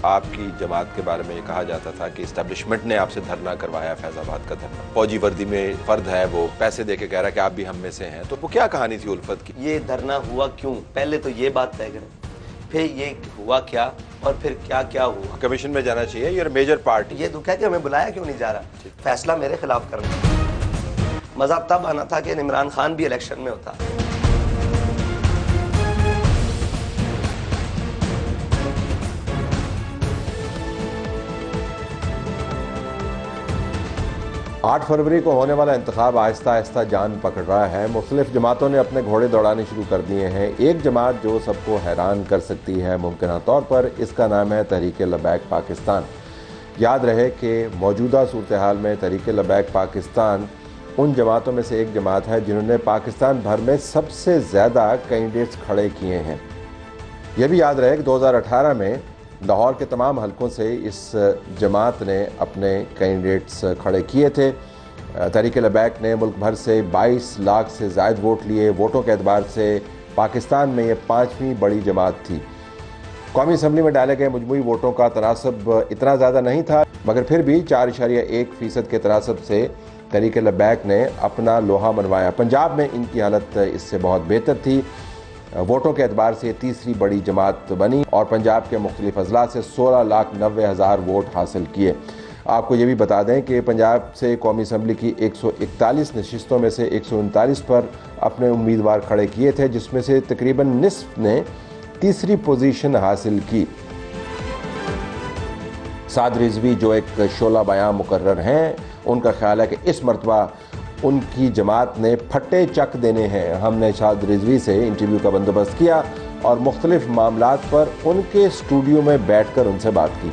آپ کی جماعت کے بارے میں یہ کہا جاتا تھا کہ اسٹیبلشمنٹ نے آپ سے دھرنا کروایا، فیض آباد کا دھرنا، فوجی وردی میں فرد ہے وہ پیسے دے کے کہہ رہا ہے کہ آپ بھی ہم میں سے ہیں، تو وہ کیا کہانی تھی الفت کی؟ یہ دھرنا ہوا کیوں، پہلے تو یہ بات طے کریں، پھر یہ ہوا کیا اور پھر کیا کیا ہوا۔ کمیشن میں جانا چاہیے، یہ میجر پارٹی یہ تو کہہ کہ ہمیں بلایا کیوں نہیں جا رہا، فیصلہ میرے خلاف کرنا۔ مذہب تب آنا تھا کہ عمران خان بھی الیکشن میں ہوتا۔ 8 فروری کو ہونے والا انتخاب آہستہ آہستہ جان پکڑ رہا ہے۔ مختلف جماعتوں نے اپنے گھوڑے دوڑانے شروع کر دیے ہیں۔ ایک جماعت جو سب کو حیران کر سکتی ہے ممکنہ طور پر، اس کا نام ہے تحریک لبیک پاکستان۔ یاد رہے کہ موجودہ صورتحال میں تحریک لبیک پاکستان ان جماعتوں میں سے ایک جماعت ہے جنہوں نے پاکستان بھر میں سب سے زیادہ کینڈیڈیٹس کھڑے کیے ہیں۔ یہ بھی یاد رہے کہ 2018 میں لاہور کے تمام حلقوں سے اس جماعت نے اپنے کینڈیڈیٹس کھڑے کیے تھے۔ تحریک لبیک نے ملک بھر سے 22 لاکھ سے زائد ووٹ لیے۔ ووٹوں کے اعتبار سے پاکستان میں یہ 5ویں بڑی جماعت تھی۔ قومی اسمبلی میں ڈالے گئے مجموعی ووٹوں کا تناسب اتنا زیادہ نہیں تھا، مگر پھر بھی 4.1% کے تناسب سے تحریک لبیک نے اپنا لوہا منوایا۔ پنجاب میں ان کی حالت اس سے بہت بہتر تھی۔ ووٹوں کے اعتبار سے یہ تیسری بڑی جماعت بنی اور پنجاب کے مختلف اضلاع سے 16,90,000 ووٹ حاصل کیے۔ آپ کو یہ بھی بتا دیں کہ پنجاب سے قومی اسمبلی کی 141 نشستوں میں سے 139 پر اپنے امیدوار کھڑے کیے تھے، جس میں سے تقریباً نصف نے تیسری پوزیشن حاصل کی۔ سعد رضوی جو ایک شعلہ بیاں مقرر ہیں، ان کا خیال ہے کہ اس مرتبہ ان کی جماعت نے پھٹے چک دینے ہیں۔ ہم نے سعد رضوی سے انٹرویو کا بندوبست کیا اور مختلف معاملات پر ان کے اسٹوڈیو میں بیٹھ کر ان سے بات کی۔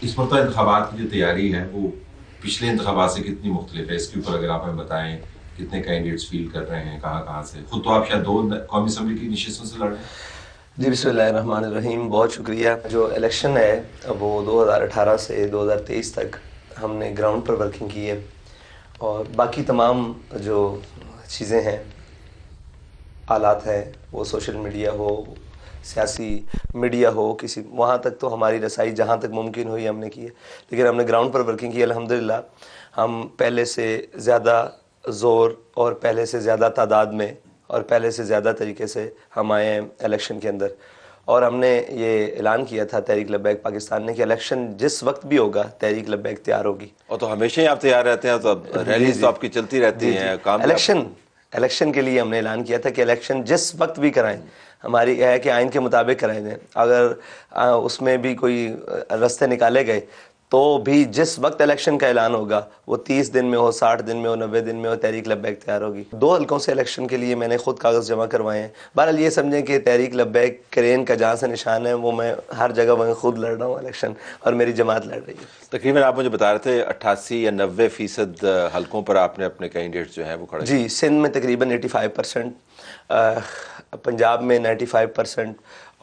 اس مرتبہ انتخابات کی جو تیاری ہے وہ پچھلے انتخابات سے کتنی مختلف ہے؟ اس کے اوپر اگر آپ ہمیں بتائیں، کتنے کینڈیڈیٹس فیل کر رہے ہیں، کہاں سے؟ خود تو آپ شاید 2 قومی اسمبلی کی نشستوں سے لڑ رہے ہیں۔ جی بسم اللہ الرحمن الرحیم، بہت شکریہ۔ جو الیکشن ہے وہ 2018 سے 2023 تک ہم نے گراؤنڈ پر ورکنگ کی ہے، اور باقی تمام جو چیزیں ہیں، آلات ہیں، وہ سوشل میڈیا ہو، سیاسی میڈیا ہو، کسی وہاں تک تو ہماری رسائی جہاں تک ممکن ہوئی ہم نے کی ہے، لیکن ہم نے گراؤنڈ پر ورکنگ کی۔ الحمدللہ ہم پہلے سے زیادہ زور اور پہلے سے زیادہ تعداد میں اور پہلے سے زیادہ طریقے سے ہم آئے ہیں الیکشن کے اندر، اور ہم نے یہ اعلان کیا تھا تحریک لبیک پاکستان نے کہ الیکشن جس وقت بھی ہوگا تحریک لبیک تیار ہوگی۔ اور تو ہمیشہ ہی آپ تیار رہتے ہیں، تو ریلیز تو آپ کی چلتی رہتی ہیں، کام الیکشن کے لیے ہم نے اعلان کیا تھا کہ الیکشن جس وقت بھی کرائیں، ہماری یہ ہے کہ آئین کے مطابق کرائیں دیں۔ اگر اس میں بھی کوئی رستے نکالے گئے تو بھی جس وقت الیکشن کا اعلان ہوگا، وہ 30 دن میں ہو، 60 دن میں ہو، 90 دن میں ہو، تحریک لبیک تیار ہوگی۔ 2 حلقوں سے الیکشن کے لیے میں نے خود کاغذ جمع کروائے ہیں۔ بہرحال یہ سمجھیں کہ تحریک لبیک کرین کا جہاں سے نشان ہے، وہ میں ہر جگہ میں خود لڑ رہا ہوں الیکشن، اور میری جماعت لڑ رہی ہے۔ تقریباً آپ مجھے بتا رہے تھے 88 یا 90% حلقوں پر آپ نے اپنے کینڈیڈیٹس جو ہیں وہ کھڑے۔ جی، سندھ میں تقریباً 85%، پنجاب میں 95%،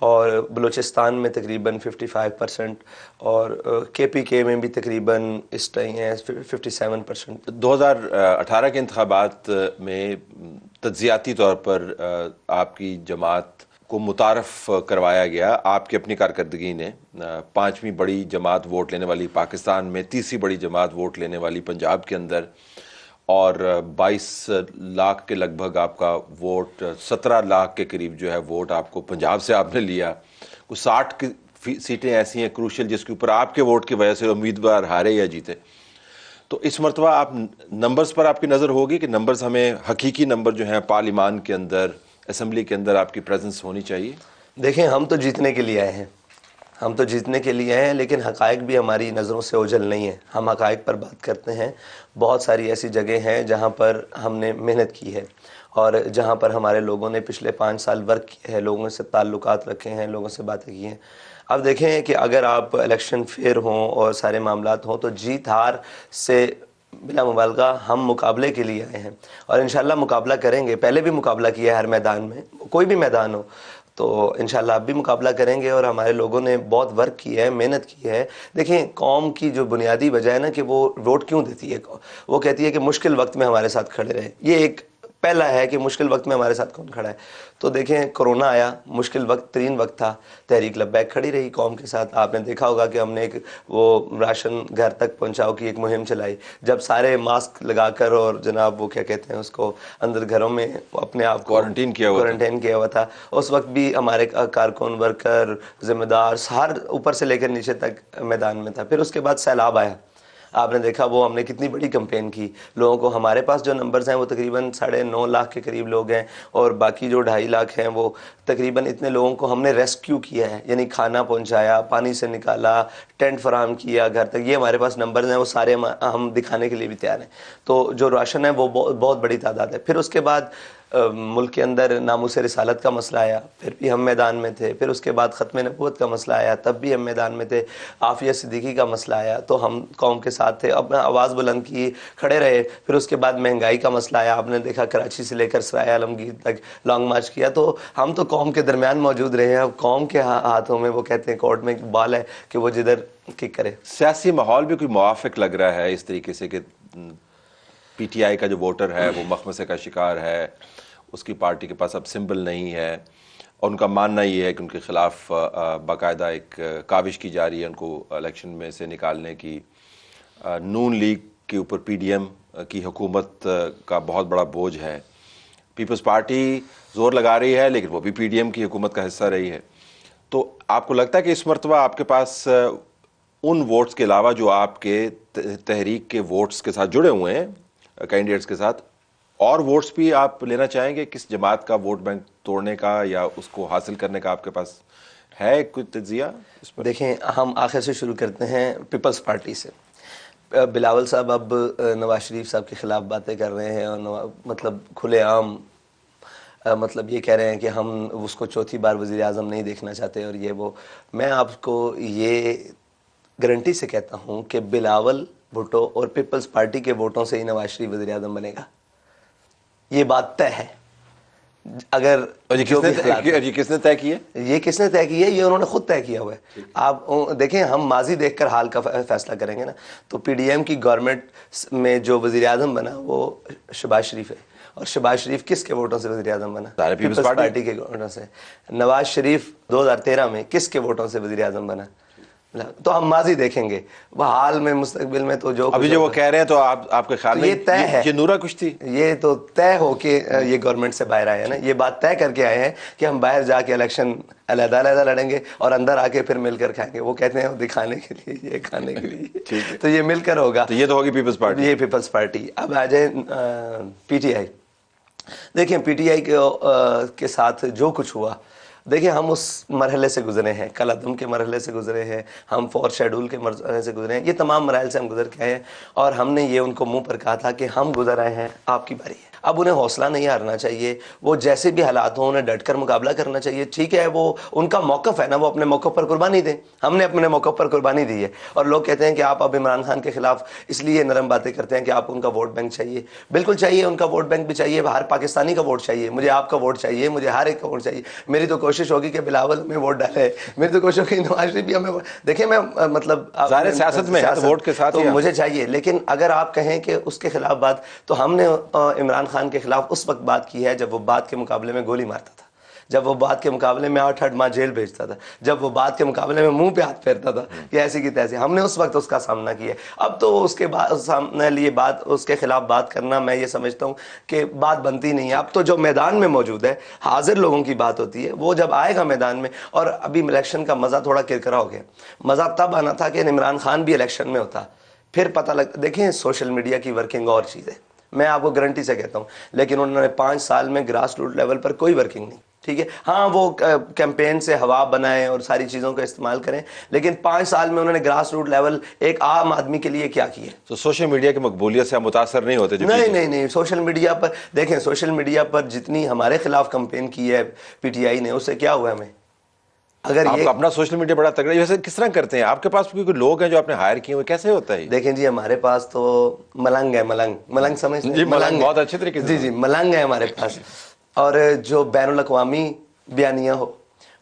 اور بلوچستان میں تقریباً 55%، اور KPK میں بھی تقریباً اس ٹائم ہے 57%۔ 2018 کے انتخابات میں تجزیاتی طور پر آپ کی جماعت کو متعارف کروایا گیا آپ کی اپنی کارکردگی نے۔ 5ویں بڑی جماعت ووٹ لینے والی پاکستان میں، تیسری بڑی جماعت ووٹ لینے والی پنجاب کے اندر، اور 22 لاکھ کے لگ بھگ آپ کا ووٹ، 17 لاکھ کے قریب جو ہے ووٹ آپ کو پنجاب سے آپ نے لیا۔ کچھ 60 سیٹیں ایسی ہیں کروشل جس کے اوپر آپ کے ووٹ کی وجہ سے امیدوار ہارے یا جیتے۔ تو اس مرتبہ آپ نمبرز پر آپ کی نظر ہوگی کہ نمبرز ہمیں حقیقی نمبر جو ہیں پارلیمان کے اندر، اسمبلی کے اندر آپ کی پریزنس ہونی چاہیے؟ دیکھیں، ہم تو جیتنے کے لیے آئے ہیں، ہم تو جیتنے کے لیے ہیں، لیکن حقائق بھی ہماری نظروں سے اوجھل نہیں ہیں۔ ہم حقائق پر بات کرتے ہیں۔ بہت ساری ایسی جگہیں ہیں جہاں پر ہم نے محنت کی ہے، اور جہاں پر ہمارے لوگوں نے پچھلے 5 سال ورک کیا ہے، لوگوں سے تعلقات رکھے ہیں، لوگوں سے باتیں کی ہیں۔ اب دیکھیں کہ اگر آپ الیکشن فیئر ہوں اور سارے معاملات ہوں، تو جیت ہار سے بلا مبالغہ ہم مقابلے کے لیے آئے ہیں، اور انشاءاللہ مقابلہ کریں گے۔ پہلے بھی مقابلہ کیا ہے ہر میدان میں، کوئی بھی میدان ہو، تو انشاءاللہ اب بھی مقابلہ کریں گے، اور ہمارے لوگوں نے بہت ورک کیا ہے، محنت کی ہے۔ دیکھیں، قوم کی جو بنیادی وجہ ہے نا کہ وہ ووٹ کیوں دیتی ہے، وہ کہتی ہے کہ مشکل وقت میں ہمارے ساتھ کھڑے رہے۔ یہ ایک پہلا ہے کہ مشکل وقت میں ہمارے ساتھ کون کھڑا ہے. تو دیکھیں کرونا آیا, مشکل وقت ترین وقت تھا, تحریک لبیک کھڑی رہی قوم کے ساتھ. آپ نے دیکھا ہوگا کہ ہم نے ایک وہ راشن گھر تک پہنچاؤ کی ایک مہم چلائی, جب سارے ماسک لگا کر اور جناب وہ کیا کہتے ہیں اس کو اندر گھروں میں اپنے آپ کو کوارنٹین کیا ہوا تھا. اس وقت بھی ہمارے کارکن, ورکر, ذمہ دار ہر اوپر سے لے کر نیچے تک میدان میں تھا. پھر اس کے بعد سیلاب آیا, آپ نے دیکھا وہ ہم نے کتنی بڑی کمپین کی لوگوں کو. ہمارے پاس جو نمبرز ہیں وہ تقریباً 9.5 لاکھ کے قریب لوگ ہیں, اور باقی جو 2.5 لاکھ ہیں وہ تقریباً اتنے لوگوں کو ہم نے ریسکیو کیا ہے, یعنی کھانا پہنچایا, پانی سے نکالا, ٹینٹ فراہم کیا گھر تک. یہ ہمارے پاس نمبرز ہیں, وہ سارے ہم دکھانے کے لیے بھی تیار ہیں. تو جو راشن ہے وہ بہت بڑی تعداد ہے. پھر اس کے بعد ملک کے اندر ناموس رسالت کا مسئلہ آیا, پھر بھی ہم میدان میں تھے. پھر اس کے بعد ختم نبوت کا مسئلہ آیا, تب بھی ہم میدان میں تھے. عافیہ صدیقی کا مسئلہ آیا تو ہم قوم کے ساتھ تھے, اپنا آواز بلند کی, کھڑے رہے. پھر اس کے بعد مہنگائی کا مسئلہ آیا, آپ نے دیکھا کراچی سے لے کر سرائے عالمگیر تک لانگ مارچ کیا. تو ہم تو قوم کے درمیان موجود رہے ہیں. اب قوم کے ہاتھوں میں وہ کہتے ہیں کورٹ میں بال ہے کہ وہ جدھر کک کرے. سیاسی ماحول بھی کوئی موافق لگ رہا ہے اس طریقے سے کہ پی ٹی آئی کا جو ووٹر ہے وہ مخمصے کا شکار ہے, اس کی پارٹی کے پاس اب سمبل نہیں ہے, اور ان کا ماننا یہ ہے کہ ان کے خلاف باقاعدہ ایک کاوش کی جا رہی ہے ان کو الیکشن میں سے نکالنے کی. نون لیگ کے اوپر پی ڈی ایم کی حکومت کا بہت بڑا بوجھ ہے. پیپلز پارٹی زور لگا رہی ہے لیکن وہ بھی پی ڈی ایم کی حکومت کا حصہ رہی ہے. تو آپ کو لگتا ہے کہ اس مرتبہ آپ کے پاس ان ووٹس کے علاوہ جو آپ کے تحریک کے ووٹس کے ساتھ جڑے ہوئے ہیں کینڈیڈیٹس کے ساتھ, اور ووٹس بھی آپ لینا چاہیں گے؟ کس جماعت کا ووٹ بینک توڑنے کا یا اس کو حاصل کرنے کا آپ کے پاس ہے کوئی تجزیہ اس پر؟ دیکھیں ہم آخر سے شروع کرتے ہیں پیپلز پارٹی سے. بلاول صاحب اب نواز شریف صاحب کے خلاف باتیں کر رہے ہیں, اور مطلب کھلے عام مطلب یہ کہہ رہے ہیں کہ ہم اس کو چوتھی بار وزیر اعظم نہیں دیکھنا چاہتے اور یہ وہ. میں آپ کو یہ گارنٹی سے کہتا ہوں کہ بلاول بھٹو اور پیپلز پارٹی کے ووٹوں سے ہی نواز شریف وزیر اعظم بنے گا. یہ بات طے ہے. اگر کس نے طے کی ہے؟ یہ کس نے طے کی ہے؟ یہ انہوں نے خود طے کیا ہوا ہے. آپ دیکھیں, ہم ماضی دیکھ کر حال کا فیصلہ کریں گے نا. تو پی ڈی ایم کی گورنمنٹ میں جو وزیر اعظم بنا وہ شہباز شریف ہے, اور شہباز شریف کس کے ووٹوں سے وزیر اعظم بنا؟ پیپلز پارٹی کے ووٹوں سے. نواز شریف 2013 میں کس کے ووٹوں سے وزیر اعظم بنا؟ تو ہم ماضی دیکھیں گے, وہ حال میں مستقبل میں تو جو ابھی جو وہ کہہ رہے ہیں تو آپ کے خیال میں یہ طے ہے, یہ نورا کچھ تھی, یہ تو طے ہو کے یہ گورنمنٹ سے باہر آئے ہیں نا. یہ بات طے کر کے آئے ہیں کہ ہم باہر جا کے الیکشن علیحدہ علیحدہ لڑیں گے اور اندر آ کے پھر مل کر کھائیں گے. وہ کہتے ہیں دکھانے کے لیے, یہ کھانے کے لیے, تو یہ مل کر ہوگا. تو یہ تو ہوگی پیپلز پارٹی. یہ پیپلز پارٹی. اب آ جائیں پی ٹی آئی. دیکھیں پی ٹی آئی کے ساتھ جو کچھ ہوا, دیکھیں ہم اس مرحلے سے گزرے ہیں, کل عدم کے مرحلے سے گزرے ہیں, ہم 4 شیڈول کے مرحلے سے گزرے ہیں. یہ تمام مراحل سے ہم گزر کے آئے ہیں, اور ہم نے یہ ان کو منہ پر کہا تھا کہ ہم گزر آئے ہیں, آپ کی باری ہے. اب انہیں حوصلہ نہیں ہارنا چاہیے, وہ جیسے بھی حالات ہوں انہیں ڈٹ کر مقابلہ کرنا چاہیے. ٹھیک ہے, وہ ان کا موقف ہے نا, وہ اپنے موقف پر قربانی دیں. ہم نے اپنے موقف پر قربانی دی ہے. اور لوگ کہتے ہیں کہ آپ اب عمران خان کے خلاف اس لیے نرم باتیں کرتے ہیں کہ آپ ان کا ووٹ بینک چاہیے. بالکل چاہیے, ان کا ووٹ بینک بھی چاہیے, ہر پاکستانی کا ووٹ چاہیے, مجھے آپ کا ووٹ چاہیے, مجھے ہر ایک کا ووٹ چاہیے. میری تو کوشش ہوگی کہ بلاول میں ووٹ ڈالے, میری تو کوشش ہوگی نواز شریف بھی ہمیں. دیکھیں میں مطلب ظاہر سیاست میں ہے تو ووٹ کے ساتھ تو مجھے چاہیے, لیکن اگر آپ کہیں کہ اس کے خلاف بات, تو ہم نے عمران خان کے خلاف اس وقت بات کی ہے جب وہ بات کے مقابلے میں گولی مارتا تھا, جب وہ بات کے مقابلے میں 8 ماہ جیل بھیجتا تھا, جب وہ بات کے مقابلے میں منہ پہ ہاتھ پھیرتا تھا کہ ایسی کی تیسی. ہم نے اس وقت اس کا سامنا کیا. اب تو اس کے بعد سامنے لیے بات, اس کے خلاف بات کرنا, میں یہ سمجھتا ہوں کہ بات بنتی نہیں ہے. اب تو جو میدان میں موجود ہے, حاضر لوگوں کی بات ہوتی ہے, وہ جب آئے گا میدان میں. اور ابھی الیکشن کا مزہ تھوڑا کرکرا ہو گیا. مزہ تب آنا تھا کہ عمران خان بھی الیکشن میں ہوتا, پھر پتہ لگ. دیکھیں سوشل میڈیا کی ورکنگ اور چیز ہے, میں آپ کو گارنٹی سے کہتا ہوں, لیکن انہوں نے 5 سال میں گراس روٹ لیول پر کوئی ورکنگ نہیں. ٹھیک ہے, ہاں وہ کیمپین سے ہوا بنائیں اور ساری چیزوں کا استعمال کریں, لیکن 5 سال میں انہوں نے گراس روٹ لیول ایک عام آدمی کے لیے کیا کیا؟ تو سوشل میڈیا کی مقبولیت سے ہم متاثر نہیں ہوتے؟ نہیں, سوشل میڈیا پر دیکھیں, سوشل میڈیا پر جتنی ہمارے خلاف کمپین کی ہے پی ٹی آئی نے, اس سے کیا ہوا ہمیں؟ اگر آپ اپنا سوشل میڈیا بڑا تگڑا, ویسے کس طرح کرتے ہیں؟ آپ کے پاس کوئی لوگ ہیں جو آپ نے ہائر کیے ہوئے, کیسے ہوتا ہے؟ دیکھیں جی, ہمارے پاس تو ملنگ ہے, ملنگ سمجھتے ہیں؟ جی, ملنگ بہت اچھے طریقے سے. جی, ملنگ ہے ہمارے پاس. اور جو بین الاقوامی بیانیہ ہو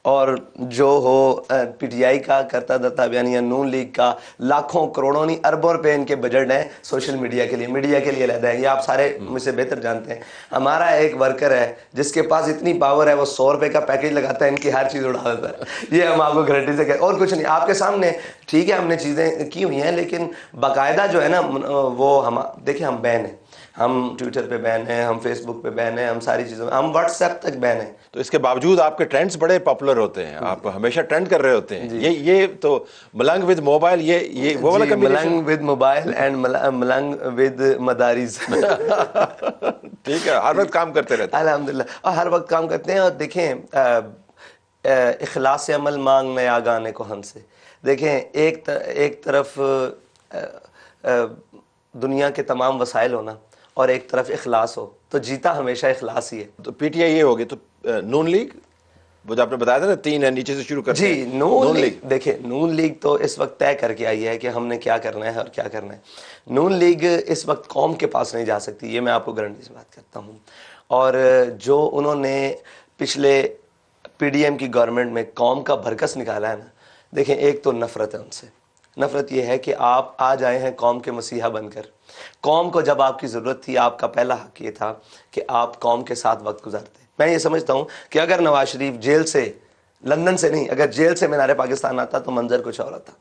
اور جو ہو پی ٹی آئی کا کرتا دھرتا بیان یا نون لیگ کا لاکھوں کروڑوں نہیں اربوں روپے ان کے بجٹ ہیں سوشل میڈیا کے لیے علیحدہ ہے. یہ آپ سارے مجھ سے بہتر جانتے ہیں. ہمارا ایک ورکر ہے جس کے پاس اتنی پاور ہے وہ 100 روپے کا پیکیج لگاتا ہے ان کی ہر چیز اڑا دیتا ہے. یہ ہم آپ کو گارنٹی سے کہتے ہیں اور کچھ نہیں آپ کے سامنے. ٹھیک ہے ہم نے چیزیں کی ہوئی ہیں لیکن باقاعدہ جو ہے نا وہ ہم دیکھیں ہم بین ہیں, ہم ٹویٹر پہ بین ہیں, ہم فیس بک پہ بین ہیں, ہم ساری چیزوں میں, ہم واٹس ایپ تک بین ہیں. تو اس کے باوجود آپ کے ٹرینڈز بڑے پاپولر ہوتے ہیں, آپ ہمیشہ ٹرینڈ کر رہے ہوتے ہیں. یہ تو ملنگ ود موبائل, یہ وہ والا کمبینیشن. ملنگ ود موبائل اینڈ ملنگ ود مدارس. ٹھیک ہے, ہر وقت کام کرتے رہتے ہیں الحمدللہ, اور ہر وقت کام کرتے ہیں. اور دیکھیں اخلاص عمل مانگنے آگانے کو ہم سے. دیکھیں ایک طرف دنیا کے تمام وسائل ہونا اور ایک طرف اخلاص ہو تو جیتا ہمیشہ اخلاص ہی ہے. تو پی ٹی آئی یہ ہوگی, تو نون لیگ وہ جو آپ نے بتایا تھا نا 3 ہے نیچے سے شروع کرتے ہیں. جی نون لیگ, دیکھیں نون لیگ تو اس وقت طے کر کے آئی ہے کہ ہم نے کیا کرنا ہے اور کیا کرنا ہے. نون لیگ اس وقت قوم کے پاس نہیں جا سکتی, یہ میں آپ کو گارنٹی سے بات کرتا ہوں. اور جو انہوں نے پچھلے پی ڈی ایم کی گورنمنٹ میں قوم کا بھرکس نکالا ہے نا, دیکھیں ایک تو نفرت ہے ان سے. نفرت یہ ہے کہ آپ آج آئے ہیں قوم کے مسیحا بن کر. قوم کو جب آپ کی ضرورت تھی آپ کا پہلا حق یہ تھا کہ آپ قوم کے ساتھ وقت گزارتے. میں یہ سمجھتا ہوں کہ اگر نواز شریف جیل سے, لندن سے نہیں, اگر جیل سے مینار پاکستان آتا تو منظر کچھ اور آتا.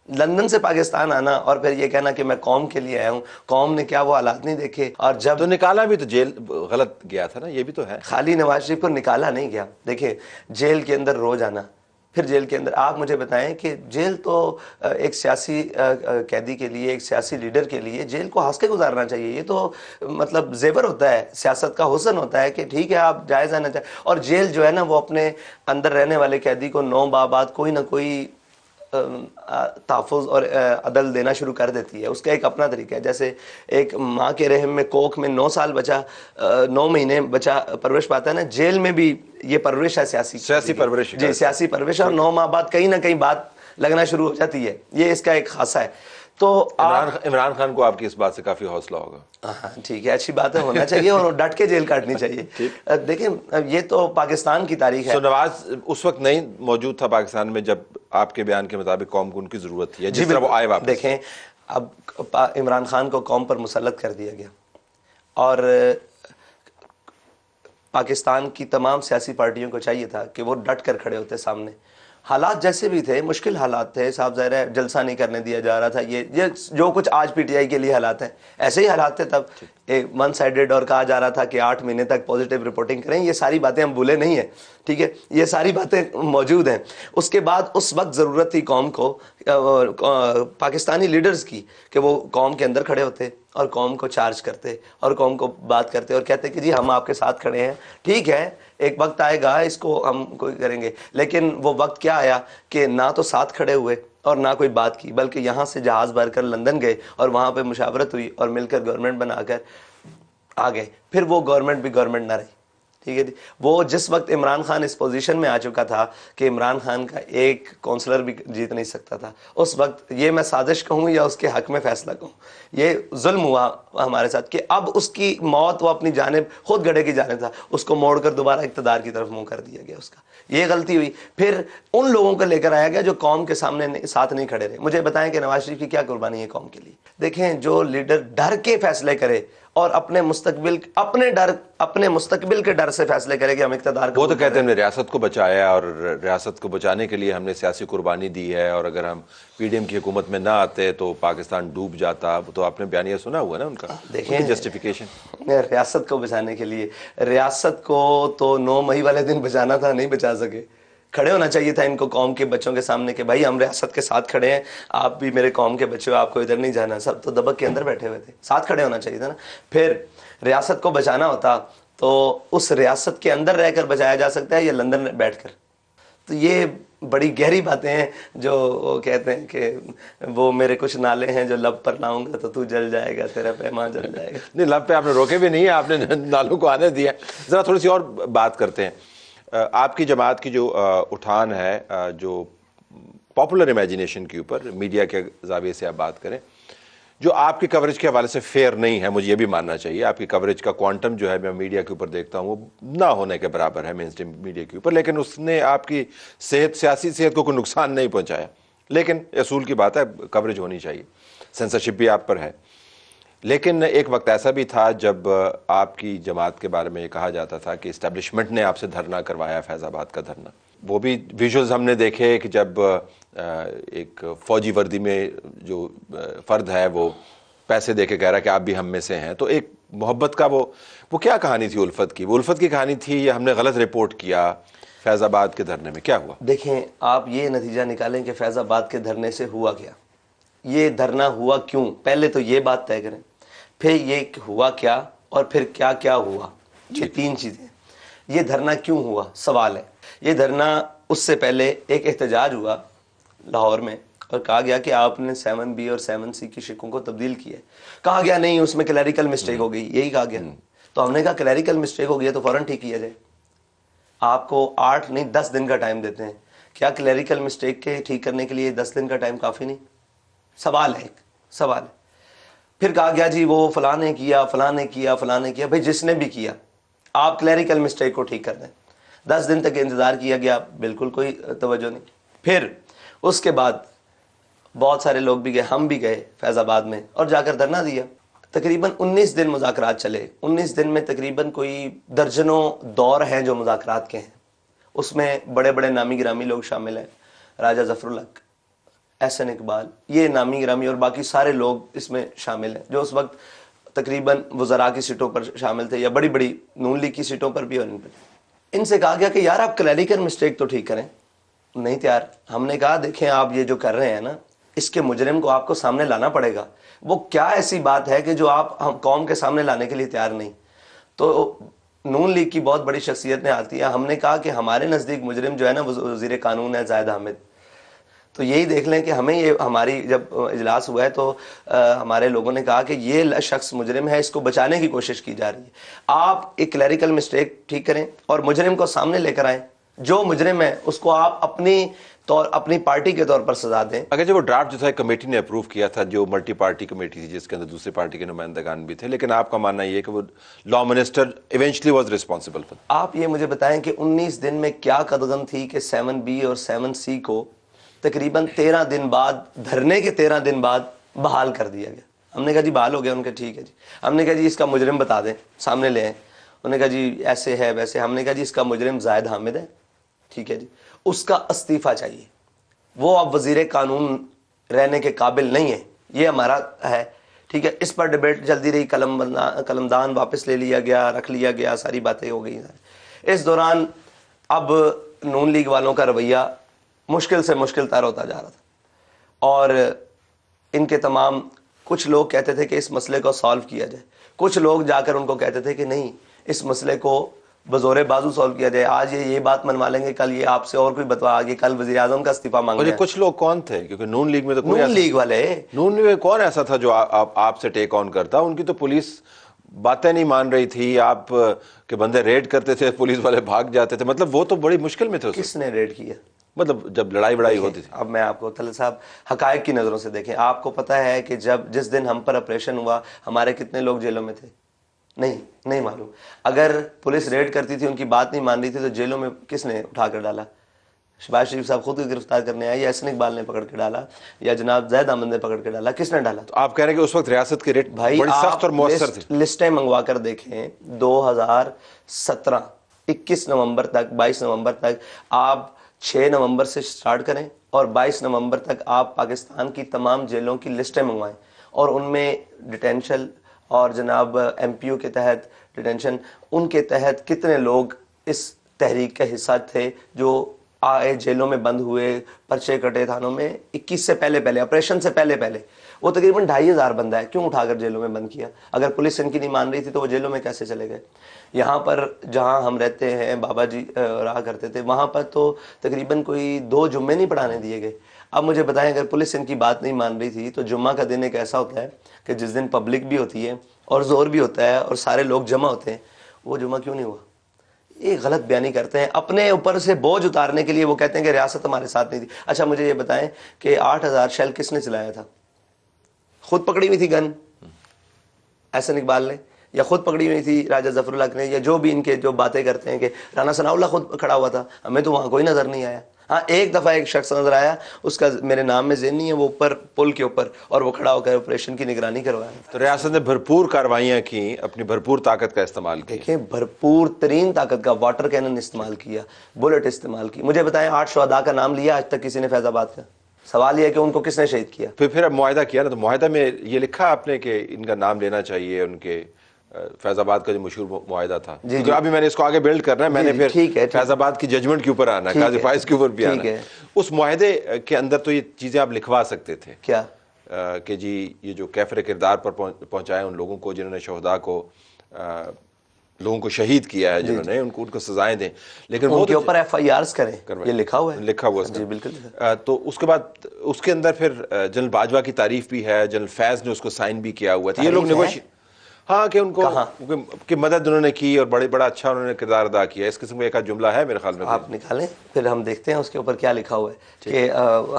لندن سے پاکستان آنا اور پھر یہ کہنا کہ میں قوم کے لیے آیا ہوں, قوم نے کیا وہ حالات نہیں دیکھے. اور جب تو نکالا بھی تو جیل غلط گیا تھا نا, یہ بھی تو ہے. خالی نواز شریف کو نکالا نہیں گیا. دیکھیں جیل کے اندر روز آنا, پھر جیل کے اندر, آپ مجھے بتائیں کہ جیل تو ایک سیاسی قیدی کے لیے, ایک سیاسی لیڈر کے لیے جیل کو ہنس کے گزارنا چاہیے. یہ تو مطلب زیور ہوتا ہے, سیاست کا حسن ہوتا ہے کہ ٹھیک ہے آپ جائز آنا چاہیں. اور جیل جو ہے نا وہ اپنے اندر رہنے والے قیدی کو 9 بعد کوئی نہ کوئی تحفظ اور عدل دینا شروع کر دیتی ہے. اس کا ایک اپنا طریقہ ہے. جیسے ایک ماں کے رحم میں کوکھ میں 9 سال بچہ 9 مہینے بچہ پرورش پاتا ہے نا, جیل میں بھی یہ پرورش ہے, سیاسی پرورش. جی سیاسی پرورش, اور 9 ماہ بعد کہیں نہ کہیں بات لگنا شروع ہو جاتی ہے. یہ اس کا ایک خاصہ ہے. تو عمران خان کو آپ کی اس بات سے کافی حوصلہ ہوگا. ہاں ٹھیک ہے, اچھی بات ہے, ہونا چاہیے اور ڈٹ کے جیل کاٹنی چاہیے. دیکھیں یہ تو پاکستان کی تاریخ ہے. نواز اس وقت نہیں موجود تھا پاکستان میں جب آپ کے بیان کے مطابق قوم کو ان کی ضرورت تھی, جس طرح وہ آئے واپس. دیکھیں اب عمران خان کو قوم پر مسلط کر دیا گیا اور پاکستان کی تمام سیاسی پارٹیوں کو چاہیے تھا کہ وہ ڈٹ کر کھڑے ہوتے سامنے. حالات جیسے بھی تھے, مشکل حالات تھے صاحب, ظاہر ہے جلسہ نہیں کرنے دیا جا رہا تھا. یہ جو کچھ آج پی ٹی آئی کے لیے حالات ہیں ایسے ہی حالات تھے تب. ایک ون سائیڈڈ اور کہا جا رہا تھا کہ 8 مہینے تک پازیٹیو رپورٹنگ کریں. یہ ساری باتیں ہم بھولے نہیں ہیں, ٹھیک ہے, یہ ساری باتیں موجود ہیں. اس کے بعد اس وقت ضرورت تھی قوم کو, پاکستانی لیڈرز کی, کہ وہ قوم کے اندر کھڑے ہوتے اور قوم کو چارج کرتے اور قوم کو بات کرتے اور کہتے کہ جی ہم آپ کے ساتھ کھڑے ہیں. ٹھیک ہے ایک وقت آئے گا اس کو ہم کوئی کریں گے, لیکن وہ وقت کیا آیا کہ نہ تو ساتھ کھڑے ہوئے اور نہ کوئی بات کی, بلکہ یہاں سے جہاز بھر کر لندن گئے اور وہاں پہ مشاورت ہوئی اور مل کر گورنمنٹ بنا کر آ گئے. پھر وہ گورنمنٹ بھی گورنمنٹ نہ رہی, ٹھیک ہے جی. وہ جس وقت عمران خان اس پوزیشن میں آ چکا تھا کہ عمران خان کا ایک کونسلر بھی جیت نہیں سکتا تھا, اس وقت یہ میں سازش کہوں یا اس کے حق میں فیصلہ کہوں, یہ ظلم ہوا ہمارے ساتھ کہ اب اس کی موت وہ اپنی جانب خود گڑھے کی جانب تھا, اس کو موڑ کر دوبارہ اقتدار کی طرف منہ کر دیا گیا. اس کا یہ غلطی ہوئی. پھر ان لوگوں کو لے کر آیا گیا جو قوم کے سامنے ساتھ نہیں کھڑے رہے. مجھے بتائیں کہ نواز شریف کی کیا قربانی ہے قوم کے لیے. دیکھیں جو لیڈر ڈر کے فیصلے کرے اور اپنے مستقبل کے ڈر سے فیصلے کرے کہ ہم اقتدار وہ تو کہتے ہیں ہم نے ریاست کو بچایا اور ریاست کو بچانے کے لیے ہم نے سیاسی قربانی دی ہے, اور اگر ہم پی ڈی ایم کی حکومت میں نہ آتے تو پاکستان ڈوب جاتا. تو آپ نے بیانیہ سنا ہوا نا ان کا, دیکھیں جسٹیفیکیشن ریاست کو بچانے کے لیے, ریاست کو تو 9 مئی والے دن بچانا تھا, نہیں بچا سکے. کھڑے ہونا چاہیے تھا ان کو قوم کے بچوں کے سامنے کہ بھائی ہم ریاست کے ساتھ کھڑے ہیں, آپ بھی میرے قوم کے بچے ہو, آپ کو ادھر نہیں جانا. سب تو دبک کے اندر بیٹھے ہوئے تھے, ساتھ کھڑے ہونا چاہیے تھا نا. پھر ریاست کو بچانا ہوتا تو اس ریاست کے اندر رہ کر بچایا جا سکتا ہے یا لندن میں بیٹھ کر. تو یہ بڑی گہری باتیں ہیں جو وہ کہتے ہیں کہ وہ میرے کچھ نالے ہیں جو لب پر لاؤں گا تو تو جل جائے گا, تیرا پیمان جل جائے گا. نہیں, لب پہ آپ نے روکے بھی نہیں, آپ نے نالوں کو آنے دیا. ذرا تھوڑی سی اور بات کرتے ہیں. آپ کی جماعت کی جو اٹھان ہے, جو پاپولر امیجنیشن کے اوپر میڈیا کے زاویے سے آپ بات کریں, جو آپ کی کوریج کے حوالے سے فیئر نہیں ہے، مجھے یہ بھی ماننا چاہیے. آپ کی کوریج کا کوانٹم جو ہے میں میڈیا کے اوپر دیکھتا ہوں وہ نہ ہونے کے برابر ہے مین اسٹریم میڈیا کے اوپر، لیکن اس نے آپ کی سیاسی صحت کو کوئی نقصان نہیں پہنچایا. لیکن اصول کی بات ہے، کوریج ہونی چاہیے، سینسرشپ بھی آپ پر ہے. لیکن ایک وقت ایسا بھی تھا جب آپ کی جماعت کے بارے میں یہ کہا جاتا تھا کہ اسٹیبلشمنٹ نے آپ سے دھرنا کروایا، فیض آباد کا دھرنا. وہ بھی ویژولز ہم نے دیکھے کہ جب ایک فوجی وردی میں جو فرد ہے وہ پیسے دے کے کہہ رہا کہ آپ بھی ہم میں سے ہیں، تو ایک محبت کا وہ کیا کہانی تھی الفت کی؟ وہ الفت کی کہانی تھی یا ہم نے غلط رپورٹ کیا؟ فیض آباد کے دھرنے میں کیا ہوا؟ دیکھیں، آپ یہ نتیجہ نکالیں کہ فیض آباد کے دھرنے سے ہوا کیا، یہ دھرنا ہوا کیوں، پہلے تو یہ بات طے کریں، پھر یہ ہوا کیا اور پھر کیا کیا ہوا. یہ تین چیزیں. یہ دھرنا کیوں ہوا سوال ہے. یہ دھرنا اس سے پہلے ایک احتجاج ہوا لاہور میں اور کہا گیا کہ آپ نے 7B اور 7C کی شکوں کو تبدیل کیا ہے. کہا گیا نہیں، اس میں کلیریکل مسٹیک ہو گئی، یہی کہا گیا. تو ہم نے کہا کلیریکل مسٹیک ہو گئی تو فوراً ٹھیک کیا جائے. آپ کو 8 نہیں 10 دن کا ٹائم دیتے ہیں. کیا کلیریکل مسٹیک کے ٹھیک کرنے کے لیے 10 دن کا ٹائم کافی نہیں؟ سوال ہے، ایک سوال ہے. پھر کہا گیا جی وہ فلاں نے کیا، فلاں نے کیا، فلاں نے کیا. بھائی جس نے بھی کیا، آپ کلیریکل مسٹیک کو ٹھیک کر دیں. 10 دن تک انتظار کیا گیا، بالکل کوئی توجہ نہیں. پھر اس کے بعد بہت سارے لوگ بھی گئے، ہم بھی گئے فیض آباد میں اور جا کر دھرنا دیا. تقریباً 19 دن مذاکرات چلے. 19 دن میں تقریباً کوئی درجنوں دور ہیں جو مذاکرات کے ہیں. اس میں بڑے بڑے نامی گرامی لوگ شامل ہیں، راجہ ظفر الحق، احسن اقبال، یہ نامی گرامی اور باقی سارے لوگ اس میں شامل ہیں جو اس وقت تقریباً وزراء کی سیٹوں پر شامل تھے یا بڑی بڑی نون لیگ کی سیٹوں پر بھی. اور ان سے کہا گیا کہ یار آپ کلیریکل مسٹیک تو ٹھیک کریں. نہیں تیار. ہم نے کہا دیکھیں آپ یہ جو کر رہے ہیں نا، اس کے مجرم کو آپ کو سامنے لانا پڑے گا. وہ کیا ایسی بات ہے کہ جو آپ قوم کے سامنے لانے کے لیے تیار نہیں؟ تو نون لیگ کی بہت بڑی شخصیت نے آتی ہے. ہم نے کہا کہ ہمارے نزدیک مجرم جو ہے نا وزیر قانون ہے زاہد حامد. تو یہی دیکھ لیں کہ ہمیں یہ ہماری جب اجلاس ہوا ہے تو ہمارے لوگوں نے کہا کہ یہ شخص مجرم ہے، اس کو بچانے کی کوشش کی جا رہی ہے. آپ ایک کلیریکل مسٹیک ٹھیک کریں اور مجرم کو سامنے لے کر آئیں. جو مجرم ہے اس کو آپ اپنی پارٹی کے طور پر سزا دیں. اگر جو وہ ڈرافٹ جو تھا کمیٹی نے اپروو کیا تھا، جو ملٹی پارٹی کمیٹی تھی جس کے اندر دوسری پارٹی کے نمائندگان بھی تھے، لیکن آپ کا ماننا یہ ہے کہ وہ law minister eventually was responsible for. آپ یہ مجھے بتائیں کہ 19 دن میں کیا قدغن تھی کہ 7B اور 7C کو تقریباً 13 دن بعد، دھرنے کے 13 دن بعد بحال کر دیا گیا. ہم نے کہا جی بحال ہو گیا. ان کے ٹھیک ہے جی. ہم نے کہا جی اس کا مجرم بتا دیں، سامنے لے آئیں. انہوں نے کہا جی ایسے ہے ویسے. ہم نے کہا جی اس کا مجرم زاہد حامد ہے، ٹھیک ہے جی، اس کا استعفیٰ چاہیے، وہ اب وزیر قانون رہنے کے قابل نہیں ہے، یہ ہمارا ہے، ٹھیک ہے. اس پر ڈیبیٹ چلتی رہی، قلمدان واپس لے لیا گیا، رکھ لیا گیا، ساری باتیں ہو گئی. اس دوران اب نون لیگ والوں کا رویہ مشکل سے مشکل تر ہوتا جا رہا تھا اور ان کے تمام کچھ لوگ کہتے تھے کہ اس مسئلے کو سالو کیا جائے. کچھ لوگ جا کر ان کو کہتے تھے کہ نہیں، اس مسئلے کو بزور بازو سالو کیا جائے. آج یہ بات منوا لیں گے، کل یہ آپ سے اور کوئی بتوا آگے، کل وزیر اعظم کا استعفیٰ مانگ رہے ہیں. کچھ لوگ کون تھے؟ کیونکہ نون لیگ میں تو نون لیگ والے، نون لیگ میں کون ایسا تھا جو آپ سے ٹیک آن کرتا؟ ان کی تو پولیس باتیں نہیں مان رہی تھی، آپ کے بندے ریڈ کرتے تھے، پولیس والے بھاگ جاتے تھے. مطلب وہ تو بڑی مشکل میں تھے. کس نے ریڈ کیا؟ مطلب جب لڑائی بڑائی ہوتی تھی. اب میں آپ کو طلعت صاحب حقائق کی نظروں سے دیکھیں. آپ کو پتہ ہے کہ جس دن ہم پر آپریشن ہوا ہمارے کتنے لوگ جیلوں میں تھے؟ نہیں معلوم. اگر پولیس ریڈ کرتی تھی، ان کی بات نہیں مان رہی تھی، تو جیلوں میں کس نے اٹھا کر ڈالا؟ شہباز شریف صاحب خود گرفتار کرنے آئے یا احسن اقبال نے پکڑ کے ڈالا یا جناب زاہد حامد نے پکڑ کے ڈالا؟ کس نے ڈالا؟ تو آپ کہہ رہے ہیں کہ اس وقت ریاست کے ریٹ بڑی سخت اور مؤثر تھے. لسٹیں منگوا کر دیکھیں 2017 21 نومبر تک 22 نومبر تک، آپ 6 نومبر سے سٹارٹ کریں اور 22 نومبر تک آپ پاکستان کی تمام جیلوں کی لسٹیں منگوائیں اور ان میں ڈیٹینشن اور جناب ایم پی یو کے تحت ڈیٹینشن، ان کے تحت کتنے لوگ اس تحریک کا حصہ تھے جو آئے جیلوں میں بند ہوئے، پرچے کٹے تھانوں میں. 21 سے پہلے آپریشن سے پہلے وہ تقریباً 2500 بندہ ہے. کیوں اٹھا کر جیلوں میں بند کیا؟ اگر پولیس ان کی نہیں مان رہی تھی تو وہ جیلوں میں کیسے چلے گئے؟ یہاں پر جہاں ہم رہتے ہیں، بابا جی رہا کرتے تھے، وہاں پر تو تقریباً کوئی 2 جمعے نہیں پڑھانے دیے گئے. اب مجھے بتائیں اگر پولیس ان کی بات نہیں مان رہی تھی تو جمعہ کا دن ایک ایسا ہوتا ہے کہ جس دن پبلک بھی ہوتی ہے اور زور بھی ہوتا ہے اور سارے لوگ جمع ہوتے ہیں، وہ جمعہ کیوں نہیں ہوا؟ یہ غلط بیانی کرتے ہیں. اپنے اوپر سے بوجھ اتارنے کے لیے وہ کہتے ہیں کہ ریاست ہمارے ساتھ نہیں تھی. اچھا مجھے یہ بتائیں کہ 8000 شیل کس نے چلایا تھا؟ خود پکڑی ہوئی تھی گن احسن اقبال نے, یا خود پکڑی ہوئی تھی راجہ ظفر اللہ نے, یا جو بھی ان کے جو باتیں کرتے ہیں کہ رانا ثناء اللہ خود کھڑا ہوا تھا, ہمیں تو وہاں کوئی نظر نہیں آیا. ہاں ایک دفعہ ایک شخص نظر آیا, اس کا میرے نام میں ذہن نہیں ہے, وہ اوپر پل کے اوپر, اور وہ کھڑا ہو کر آپریشن کی نگرانی کروایا. تو ریاست نے بھرپور کارروائیاں کی, اپنی بھرپور طاقت کا استعمال کیا. دیکھیں بھرپور ترین طاقت کا, واٹر کینن استعمال کیا, بلٹ استعمال کی. مجھے بتائیں 8 شہداء کا نام لیا آج تک کسی نے فیض آباد کا؟ سوال یہ ہے کہ ان کو کس نے شہید کیا؟ پھر اب معاہدہ کیا نا, تو معاہدہ میں یہ لکھا آپ نے کہ ان کا نام لینا چاہیے, ان کے فیض آباد کا جو مشہور معاہدہ تھا. کیونکہ ابھی میں نے اس کو آگے بلڈ کرنا ہے, میں نے پھر فیض آباد کی ججمنٹ کے اوپر آنا ہے, قاضی فائز کے اوپر بھی آنا ہے. اس معاہدے کے اندر تو یہ چیزیں آپ لکھوا سکتے تھے کیا کہ جی یہ جو کیفر کردار پر پہنچائے ان لوگوں کو جنہوں نے شہداء کو لوگوں کو شہید کیا ہے, جنہوں نے ان کو سزائیں دیں, لیکن ان کے اوپر FIRs کریں, یہ لکھا ہوا ہے. لکھا ہوا ہے جی بالکل. تو اس کے بعد اس کے اندر پھر جنرل باجوہ کی تعریف بھی ہے, جنرل فیض نے اس کو سائن بھی کیا ہوا تھا. یہ لوگ ہاں کہ ان کو کہ مدد انہوں نے کی اور بڑا اچھا انہوں نے کردار ادا کیا. اس قسم کا ایک جملہ ہے میرے خیال میں, آپ نکالیں پھر ہم دیکھتے ہیں اس کے اوپر کیا لکھا ہوا ہے, کہ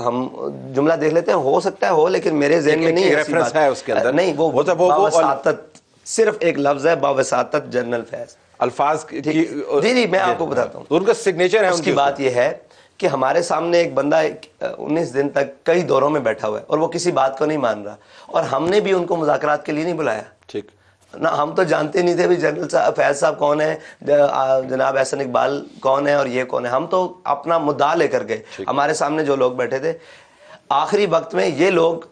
ہم جملہ دیکھ لیتے ہیں, ہو سکتا ہے ہو, لیکن میرے ذہن میں نہیں ریفرنس ہے اس کے اندر. نہیں, وہ باوساطت, صرف ایک لفظ ہے باوساطت جنرل فیض. الفاظ جی میں آپ کو بتاتا ہوں ان کا سگنیچر ہے. اس کی بات یہ ہے کہ ہمارے سامنے ایک بندہ 19 دن تک کئی دوروں میں بیٹھا ہوا ہے اور وہ کسی بات کو نہیں مان رہا, اور ہم نے بھی ان کو مذاکرات کے لیے نہیں بلایا. ٹھیک نہ ہم تو جانتے نہیں تھے بھی جنرل فیض صاحب کون ہے, جناب احسن اقبال کون ہے اور یہ کون ہے. ہم تو اپنا مدعا لے کر گئے. ہمارے سامنے جو لوگ بیٹھے تھے آخری وقت میں, یہ لوگ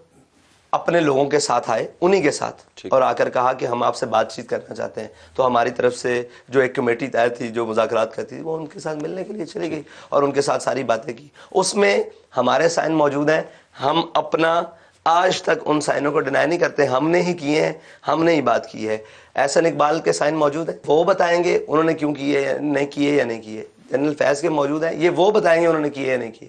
اپنے لوگوں کے ساتھ آئے, انہی کے ساتھ, اور آ کر کہا کہ ہم آپ سے بات چیت کرنا چاہتے ہیں. تو ہماری طرف سے جو ایک کمیٹی طے تھی جو مذاکرات کرتی تھی, وہ ان کے ساتھ ملنے کے لیے چلی گئی اور ان کے ساتھ ساری باتیں کی. اس میں ہمارے سائن موجود ہیں. ہم اپنا آج تک ان سائنوں کو ڈینائی نہیں کرتے, ہم نے ہی کیے ہیں, ہم نے ہی بات کی ہے. احسن اقبال کے سائن موجود ہیں, وہ بتائیں گے انہوں نے کیوں کیے, نہیں کیے یا نہیں کیے. جنرل فیض کے موجود ہیں, یہ وہ بتائیں گے انہوں نے کیے یا نہیں کیے.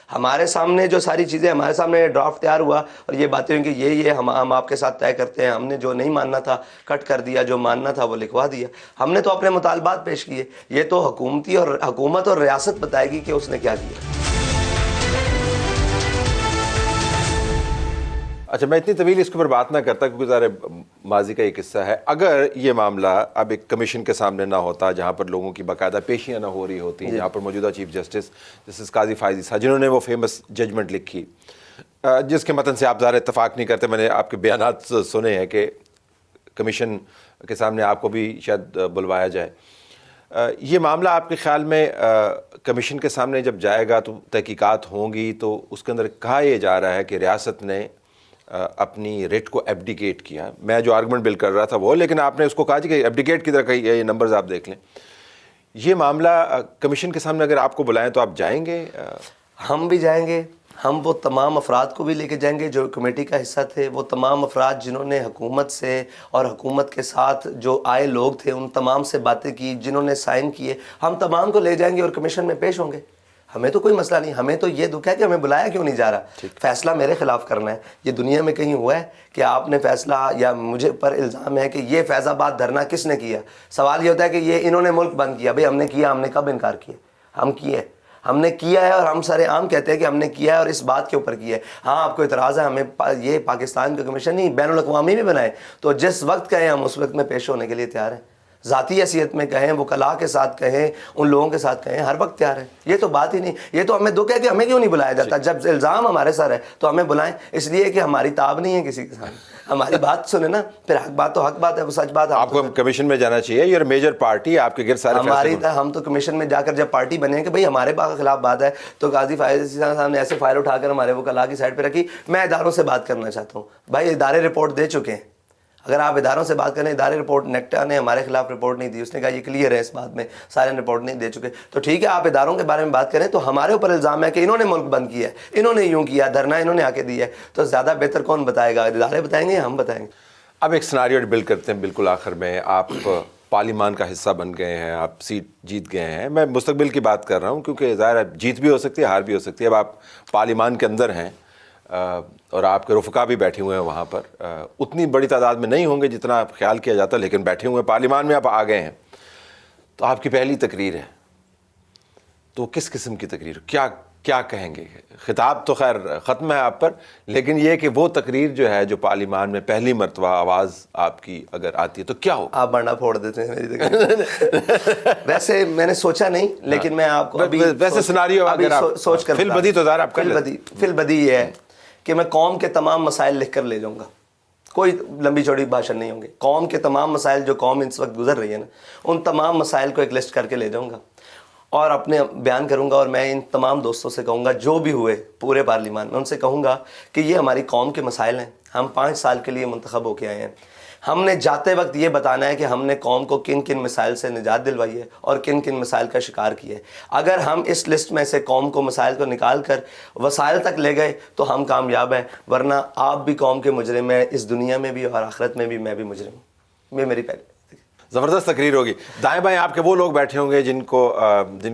ہمارے سامنے جو ساری چیزیں, ہمارے سامنے ڈرافٹ تیار ہوا اور یہ باتیں ہوئیں کہ یہ ہم آپ کے ساتھ طے کرتے ہیں. ہم نے جو نہیں ماننا تھا کٹ کر دیا, جو ماننا تھا وہ لکھوا دیا. ہم نے تو اپنے مطالبات پیش کیے. یہ تو حکومت اور ریاست بتائے گی کہ اس نے کیا کیا. اچھا, میں اتنی طویل اس کے اوپر بات نہ کرتا کیونکہ ظاہر ماضی کا ایک قصہ ہے. اگر یہ معاملہ اب ایک کمیشن کے سامنے نہ ہوتا, جہاں پر لوگوں کی باقاعدہ پیشیاں نہ ہو رہی ہوتی, جہاں پر موجودہ چیف جسٹس قاضی فائز صاحب جنہوں نے وہ فیمس ججمنٹ لکھی, جس کے متن سے آپ ظاہر اتفاق نہیں کرتے, میں نے آپ کے بیانات سنے ہیں کہ کمیشن کے سامنے آپ کو بھی شاید بلوایا جائے. یہ معاملہ آپ کے خیال میں کمیشن کے سامنے جب جائے گا تو تحقیقات ہوں گی, تو اس کے اندر کہا یہ جا رہا ہے کہ ریاست نے اپنی ریٹ کو ایبڈیکیٹ کیا. میں جو آرگومنٹ بل کر رہا تھا وہ, لیکن آپ نے اس کو کہا کہ ایبڈیکیٹ کی طرح کہی, یہ نمبرز آپ دیکھ لیں. یہ معاملہ کمیشن کے سامنے اگر آپ کو بلائیں تو آپ جائیں گے؟ ہم بھی جائیں گے. ہم وہ تمام افراد کو بھی لے کے جائیں گے جو کمیٹی کا حصہ تھے, وہ تمام افراد جنہوں نے حکومت سے اور حکومت کے ساتھ جو آئے لوگ تھے ان تمام سے باتیں کی, جنہوں نے سائن کیے, ہم تمام کو لے جائیں گے اور کمیشن میں پیش ہوں گے. ہمیں تو کوئی مسئلہ نہیں. ہمیں تو یہ دکھ ہے کہ ہمیں بلایا کیوں نہیں جا رہا. فیصلہ میرے خلاف کرنا ہے. یہ دنیا میں کہیں ہوا ہے کہ آپ نے فیصلہ, یا مجھے پر الزام ہے کہ یہ فیض آباد دھرنا کس نے کیا. سوال یہ ہوتا ہے کہ یہ انہوں نے ملک بند کیا. بھئی ہم نے کیا, ہم نے کب انکار کیا؟ ہم کیے, ہم نے کیا ہے, اور ہم سارے عام کہتے ہیں کہ ہم نے کیا ہے اور اس بات کے اوپر کیا ہے. ہاں آپ کو اعتراض ہے, ہمیں یہ پاکستان کا کمیشن نہیں بین الاقوامی میں بنائے, تو جس وقت کہیں ہم اس وقت میں پیش ہونے کے لیے تیار ہیں. ذاتی حیثیت میں کہیں, وکلاء کے ساتھ کہیں, ان لوگوں کے ساتھ کہیں, ہر وقت تیار ہیں. یہ تو بات ہی نہیں. یہ تو ہمیں دکھ ہے کہ ہمیں کیوں نہیں بلایا جاتا. جب الزام ہمارے سر ہے تو ہمیں بلائیں, اس لیے کہ ہماری تاب نہیں ہے کسی کے سامنے. ہماری بات سنیں نا, پھر حق بات تو حق بات ہے, وہ سچ بات ہے. آپ کو کمیشن میں جانا چاہیے, یہ میجر پارٹی آپ کے گرد سارے ہماری, ہم تو کمیشن میں جا کر جب پارٹی بنے کہ بھئی ہمارے خلاف بات ہے, تو قاضی فائز صاحب نے ایسے فائل اٹھا کر ہمارے وکلاء کی سائڈ پہ رکھی. میں اداروں سے بات کرنا چاہتا ہوں. بھائی ادارے رپورٹ دے چکے ہیں. اگر آپ اداروں سے بات کریں, ادارے رپورٹ, نیکٹا نے ہمارے خلاف رپورٹ نہیں دی, اس نے کہا یہ کلیئر ہے اس بات میں, سارے رپورٹ نہیں دے چکے. تو ٹھیک ہے, آپ اداروں کے بارے میں بات کریں, تو ہمارے اوپر الزام ہے کہ انہوں نے ملک بند کیا ہے, انہوں نے یوں کیا, دھرنا انہوں نے آ کے دیا ہے. تو زیادہ بہتر کون بتائے گا, ادارے بتائیں گے یا ہم بتائیں گے؟ اب ایک سناریو بلڈ کرتے ہیں. بالکل آخر میں آپ پارلیمان کا حصہ بن گئے ہیں, آپ سیٹ جیت گئے ہیں. میں مستقبل کی بات کر رہا ہوں کیونکہ ظاہر ہے جیت بھی ہو سکتی ہے, ہار بھی ہو سکتی ہے. اب آپ پارلیمان کے اندر ہیں اور آپ کے رفقا بھی بیٹھے ہوئے ہیں وہاں پر. اتنی بڑی تعداد میں نہیں ہوں گے جتنا خیال کیا جاتا, لیکن بیٹھے ہوئے ہیں پارلیمان میں, آپ آ گئے ہیں. تو آپ کی پہلی تقریر ہے, تو کس قسم کی تقریر, کیا کہیں گے؟ خطاب تو خیر ختم ہے آپ پر، لیکن یہ کہ وہ تقریر جو ہے جو پارلیمان میں پہلی مرتبہ آواز آپ کی اگر آتی ہے تو کیا ہو؟ آپ بانڈا پھوڑ دیتے ہیں میری تقریر. ویسے میں نے سوچا نہیں، لیکن میں آپ کو ویسے سناریو اگر آپ سوچ کر فی البدی تو ظاہر آپ کر لیتے. فی البدی یہ ہے کہ میں قوم کے تمام مسائل لکھ کر لے جاؤں گا. کوئی لمبی چوڑی بھاشن نہیں ہوں گے. قوم کے تمام مسائل جو قوم اس وقت گزر رہی ہے نا، ان تمام مسائل کو ایک لسٹ کر کے لے جاؤں گا اور اپنے بیان کروں گا. اور میں ان تمام دوستوں سے کہوں گا جو بھی ہوئے پورے پارلیمان میں، ان سے کہوں گا کہ یہ ہماری قوم کے مسائل ہیں. ہم 5 سال کے لیے منتخب ہو کے آئے ہیں. ہم نے جاتے وقت یہ بتانا ہے کہ ہم نے قوم کو کن کن مسائل سے نجات دلوائی ہے اور کن کن مسائل کا شکار کیا ہے. اگر ہم اس لسٹ میں سے قوم کو مسائل کو نکال کر وسائل تک لے گئے تو ہم کامیاب ہیں، ورنہ آپ بھی قوم کے مجرم ہیں، اس دنیا میں بھی اور آخرت میں بھی میں بھی مجرم ہوں. یہ میری پہلی زبردست تقریر ہوگی. دائیں بائیں آپ کے وہ لوگ بیٹھے ہوں گے جن کے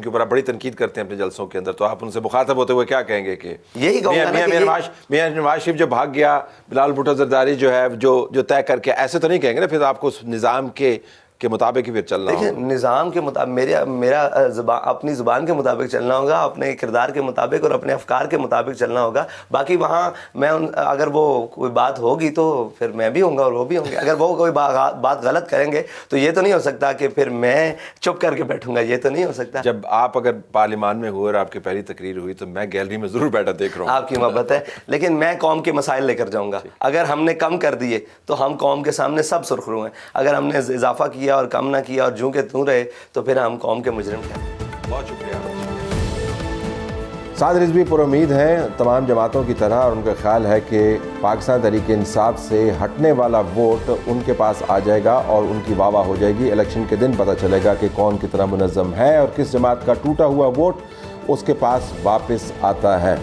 اوپر آپ بڑی تنقید کرتے ہیں اپنے جلسوں کے اندر، تو آپ ان سے مخاطب ہوتے ہوئے کیا کہیں گے کہ یہی کہوں گا میاں نواز شریف جو بھاگ گیا، بلال بھٹو زرداری جو ہے جو طے کر کے، ایسے تو نہیں کہیں گے نا؟ پھر آپ کو اس نظام کے مطابق ہی پھر چلنا ہوگا. دیکھیں، نظام کے مطابق میرا اپنی زبان کے مطابق چلنا ہوگا، اپنے کردار کے مطابق اور اپنے افکار کے مطابق چلنا ہوگا. باقی وہاں میں اگر وہ کوئی بات ہوگی تو پھر میں بھی ہوں گا اور وہ بھی ہوں گے. اگر وہ کوئی بات غلط کریں گے تو یہ تو نہیں ہو سکتا کہ پھر میں چپ کر کے بیٹھوں گا. یہ تو نہیں ہو سکتا. جب آپ اگر پارلیمان میں ہوئے اور آپ کی پہلی تقریر ہوئی تو میں گیلری میں ضرور بیٹھا دیکھ رہا ہوں. آپ کی محبت ہے، لیکن میں قوم کے مسائل لے کر جاؤں گا. اگر ہم نے کم کر دیے تو ہم قوم کے سامنے سب سرخ رو ہیں. اگر ہم نے اضافہ کیا اور کم نہ کیا اور جوں کے توں رہے تو پھر ہم قوم کے مجرم ہیں. بہت شکریہ. سعد رضوی پر امید ہیں تمام جماعتوں کی طرح، اور ان کا خیال ہے کہ پاکستان تحریک انصاف سے ہٹنے والا ووٹ ان کے پاس آ جائے گا اور ان کی واہ واہ ہو جائے گی. الیکشن کے دن پتہ چلے گا کہ کون کتنا منظم ہے اور کس جماعت کا ٹوٹا ہوا ووٹ اس کے پاس واپس آتا ہے.